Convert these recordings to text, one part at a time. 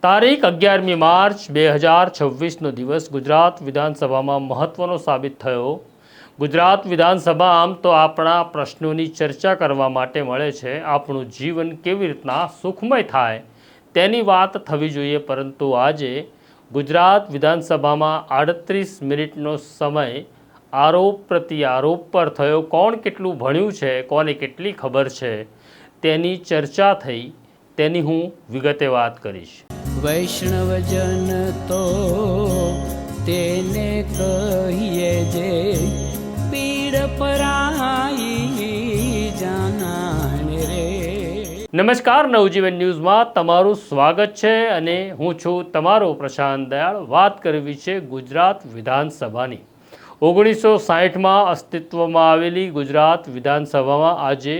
તારીખ 11મી માર્ચ 2026નો દિવસ ગુજરાત વિધાનસભામાં મહત્વનો સાબિત થયો। ગુજરાત વિધાનસભા આમ તો આપણા પ્રશ્નોની ચર્ચા કરવા માટે મળે છે। આપણું જીવન કેવી રીતના સુખમય થાય તેની વાત થવી જોઈએ, પરંતુ આજે ગુજરાત વિધાનસભામાં 38 મિનિટનો સમય આરોપ પ્રત્યારોપ પર થયો। કોણ કેટલું ભણ્યું છે, કોને કેટલી ખબર છે તેની ચર્ચા થઈ, તેની હું વિગતે વાત કરીશ। વૈષ્ણવજન તો તેને કહીએ જે પીડ પરાઈ જાનાને રે। નમસ્કાર, નવજીવન ન્યૂઝમાં તમારું સ્વાગત છે અને હું છું તમારો પ્રશાંત દયાળ। વાત કરવી છે ગુજરાત વિધાનસભાની। 1960માં અસ્તિત્વમાં આવેલી ગુજરાત વિધાનસભામાં આજે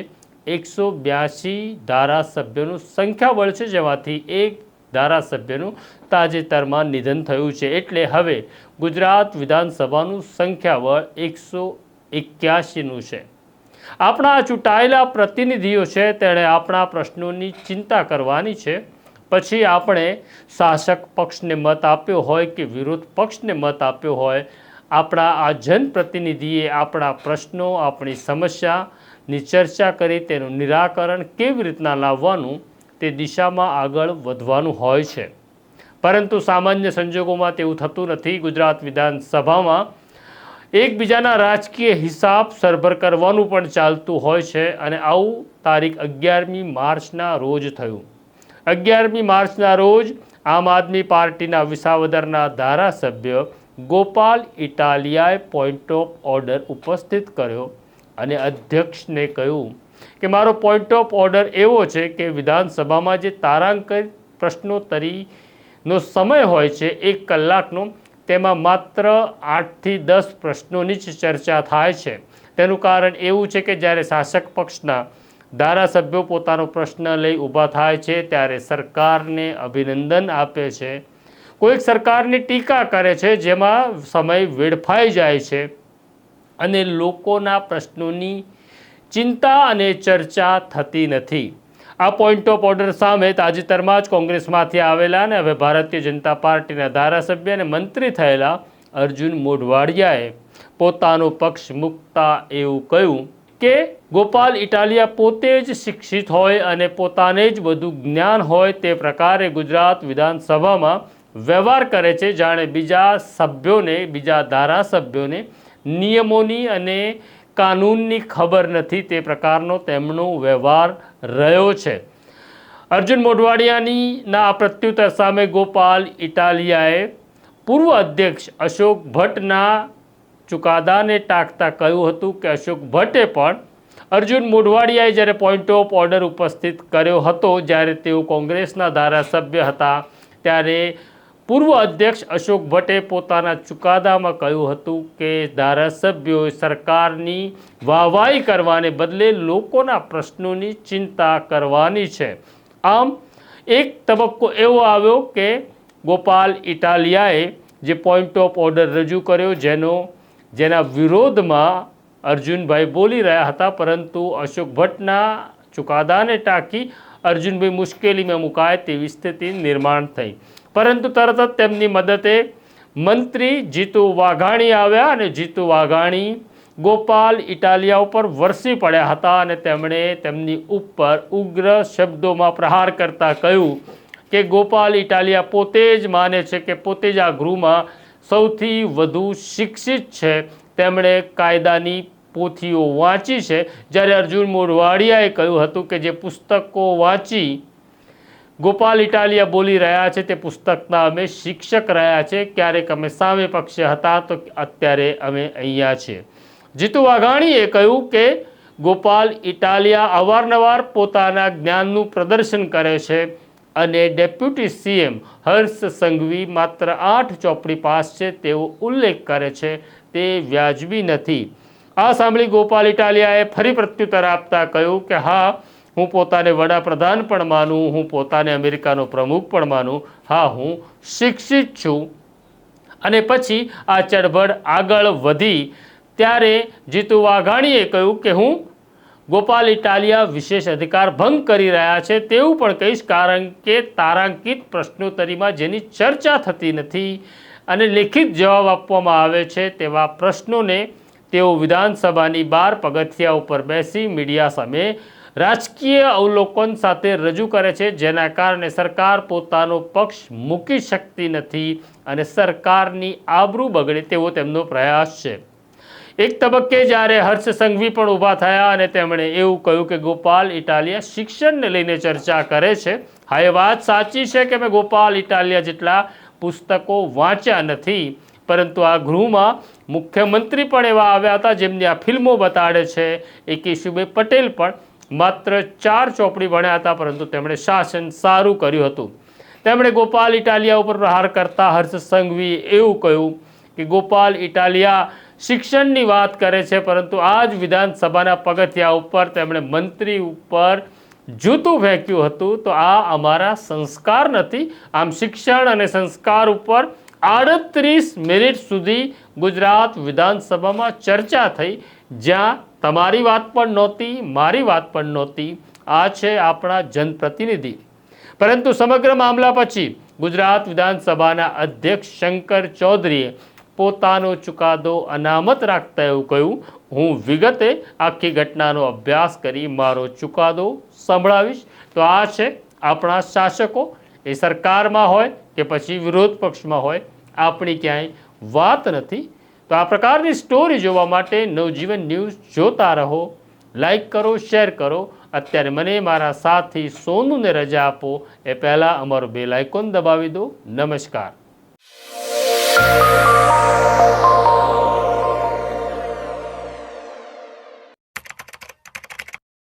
182 ધારાસભ્યોનું સંખ્યાબળ છે, જેમાંથી એક ધારાસભ્યનું તાજેતરમાં નિધન થયું છે। એટલે હવે ગુજરાત વિધાનસભાનું સંખ્યાબળ 181નું છે। આપણા ચૂંટાયેલા પ્રતિનિધિઓ છે તેણે આપણા પ્રશ્નોની ચિંતા કરવાની છે। પછી આપણે શાસક પક્ષને મત આપ્યો હોય કે વિરોધ પક્ષને મત આપ્યો હોય, આપણા આ જનપ્રતિનિધિએ આપણા પ્રશ્નો, આપણી સમસ્યાની ચર્ચા કરી તેનું નિરાકરણ કેવી રીતના લાવવાનું તે દિશામાં આગળ વધવાનું હોય છે। પરંતુ સામાન્ય સંજોગોમાં તેવું થતું નથી। ગુજરાત વિધાનસભામાં એકબીજાના રાજકીય હિસાબ સરભર કરવાનું પણ ચાલતું હોય છે અને આવું તારીખ 11મી માર્ચના રોજ થયું। 11મી માર્ચના રોજ આમ આદમી પાર્ટીના વિસાવદરના ધારાસભ્ય ગોપાલ ઇટાલિયાએ પોઈન્ટ ઓફ ઓર્ડર ઉપસ્થિત કર્યો અને અધ્યક્ષને કહ્યું કે મારો પોઈન્ટ ઓફ ઓર્ડર એવો છે કે વિધાનસભામાં જે તારાંકિત પ્રશ્નોત્તરીનો સમય હોય છે 1 કલાકનો, તેમાં માત્ર 8થી 10 પ્રશ્નોની જ ચર્ચા થાય છે। તેનું કારણ એવું છે કે જ્યારે શાસક પક્ષના ધારાસભ્યો પોતાનો પ્રશ્ન લઈ ઊભા થાય છે ત્યારે સરકારને અભિનંદન આપે છે, કોઈક સરકારની ટીકા કરે છે, જેમાં સમય વેડફાઈ જાય છે અને લોકોના પ્રશ્નોની ચિંતા અને ચર્ચા થતી નથી। આ પોઈન્ટ ઓફ ઓર્ડર સામે તાજેતરમાં જ કોંગ્રેસમાંથી આવેલા અને હવે ભારતીય જનતા પાર્ટીના ધારાસભ્ય અને મંત્રી થયેલા અર્જુન મોઢવાડિયાએ પોતાનો પક્ષ મૂકતા એવું કહ્યું કે ગોપાલ ઇટાલિયા પોતે જ શિક્ષિત હોય અને પોતાને જ બધું જ્ઞાન હોય તે પ્રકારે ગુજરાત વિધાનસભામાં વ્યવહાર કરે છે, જાણે બીજા સભ્યોને, બીજા ધારાસભ્યોને નિયમોની અને કાનૂનની ખબર નથી, તે પ્રકારનો તેમનો વ્યવહાર રહ્યો છે। અર્જુન મોઢવાડિયાના આ પ્રત્યુત્તર સામે ગોપાલ ઇટાલિયાએ પૂર્વ અધ્યક્ષ અશોક ભટ્ટના ચુકાદાને ટાંકતા કહ્યું હતું કે અશોક ભટ્ટે પણ અર્જુન મોઢવાડિયાએ જ્યારે પોઈન્ટ ઓફ ઓર્ડર ઉપસ્થિત કર્યો હતો, જ્યારે તેઓ કોંગ્રેસના ધારાસભ્ય હતા, ત્યારે પૂર્વ અધ્યક્ષ અશોક ભટ્ટે પોતાના ચુકાદામાં કહ્યું હતું કે ધારાસભ્યોએ સરકારની વાહવાહી કરવાને બદલે લોકોના પ્રશ્નોની ચિંતા કરવાની છે। આમ એક તબક્કો એવો આવ્યો કે ગોપાલ ઇટાલિયાએ જે પોઈન્ટ ઓફ ઓર્ડર રજૂ કર્યો, જેના વિરોધમાં અર્જુનભાઈ બોલી રહ્યા હતા, પરંતુ અશોક ભટ્ટના ચુકાદાને ટાંકી અર્જુનભાઈ મુશ્કેલીમાં મુકાય તેવી સ્થિતિ નિર્માણ થઈ। પરંતુ તરત જ તેમની મદદે મંત્રી જીતુ વાઘાણી આવ્યા અને જીતુ વાઘાણી ગોપાલ ઇટાલિયા ઉપર વરસી પડ્યા હતા અને તેમણે તેમની ઉપર ઉગ્ર શબ્દોમાં પ્રહાર કરતા કહ્યું કે ગોપાલ ઇટાલિયા પોતે જ માને છે કે પોતે જ આ ગૃહમાં સૌથી વધુ શિક્ષિત છે, તેમણે કાયદાની પોથીઓ વાંચી છે, જ્યારે અર્જુન મોઢવાડિયાએ કહ્યું હતું કે જે પુસ્તકો વાંચી ગોપાલ ઇટાલિયા બોલી રહ્યા છે તે પુસ્તકના અમે શિક્ષક રહ્યા છે, ક્યારેક અમે સામે પક્ષે હતા તો અત્યારે અમે અહીંયા છીએ। જીતુ વાઘાણીએ કહ્યું કે ગોપાલ ઇટાલિયા અવારનવાર પોતાના જ્ઞાનનું પ્રદર્શન કરે છે અને ડેપ્યુટી સીએમ હર્ષ સંઘવી માત્ર 8 ચોપડી પાસ છે તેવો ઉલ્લેખ કરે છે, તે વ્યાજબી નથી। આ સાંભળી ગોપાલ ઇટાલિયાએ ફરી પ્રત્યુત્તર આપતા કહ્યું કે હા, હું પોતાને વડાપ્રધાન પણ માનું, હું પોતાને અમેરિકાનો પ્રમુખ પણ માનું, હા, હું શિક્ષિત છું। અને પછી આ ચળવળ આગળ વધી ત્યારે જીતુ વાઘાણીએ કહ્યું કે હું ગોપાલ ઇટાલિયા વિશેષ અધિકાર ભંગ કરી રહ્યા છે તેવું પણ કહીશ, કારણ કે તારાંકિત પ્રશ્નોત્તરીમાં જેની ચર્ચા થતી નથી અને લેખિત જવાબ આપવામાં આવે છે તેવા પ્રશ્નોને તેઓ વિધાનસભાની 12 પગથિયા ઉપર બેસી મીડિયા સામે રાજકીય અવલોકન સાથે રજૂ કરે છે, જેના કારણે સરકાર પોતાનો પક્ષ મૂકી શકતી નથી અને સરકારની આબરૂ બગડે તેવો તેમનો પ્રયાસ છે. એક તબક્કે જ્યારે હર્ષ સંઘવી પણ ઊભા થયા અને તેમણે એવું કહ્યું કે ગોપાલ ઇટાલિયા શિક્ષણને લઈને ચર્ચા કરે છે. હા, એ વાત સાચી છે કે મેં ગોપાલ ઇટાલિયા જેટલા પુસ્તકો વાંચ્યા નથી, પરંતુ આ ગૃહમાં મુખ્યમંત્રી પણ એવા આવ્યા હતા જેમની આ ફિલ્મો બતાડે છે. એ કેશુભાઈ પટેલ પણ માત્ર 4 ચોપડી ભણ્યા હતા, પરંતુ તેમણે શાસન સારું કર્યું હતું. તેમણે ગોપાલ ઇટાલિયા ઉપર પ્રહાર કરતા હર્ષ સંઘવીએ એવું કહ્યું કે ગોપાલ ઇટાલિયા શિક્ષણની વાત કરે છે, પરંતુ આ જ વિધાનસભાના પગથિયા ઉપર તેમણે મંત્રી ઉપર જૂતું ફેંક્યું હતું. તો આ અમારા સંસ્કાર નથી. આમ શિક્ષણ અને સંસ્કાર ઉપર 38 મિનિટ સુધી ગુજરાત વિધાનસભામાં ચર્ચા થઈ, જ્યાં તમારી વાત પણ નહોતી, મારી વાત પણ નહોતી. આ છે આપણા જનપ્રતિનિધિ. પરંતુ સમગ્ર મામલા પછી ગુજરાત વિધાનસભાના અધ્યક્ષ શંકર ચૌધરીએ પોતાનો ચુકાદો અનામત રાખતા એવું કહ્યું, હું વિગતે આખી ઘટનાનો અભ્યાસ કરી મારો ચુકાદો સંભળાવીશ. તો આ છે આપણા શાસકો, એ સરકારમાં હોય કે પછી વિરોધ પક્ષમાં હોય, આપણી ક્યાંય વાત નથી. તો આ પ્રકારની સ્ટોરી જોવા માટે નવજીવન ન્યૂઝ જોતા રહો. લાઈક કરો, શેર કરો. અત્યારે મને મારા સાથી સોનુને રજા આપો એ પહેલાં અમારું બેલ આઇકોન દબાવી દો. નમસ્કાર.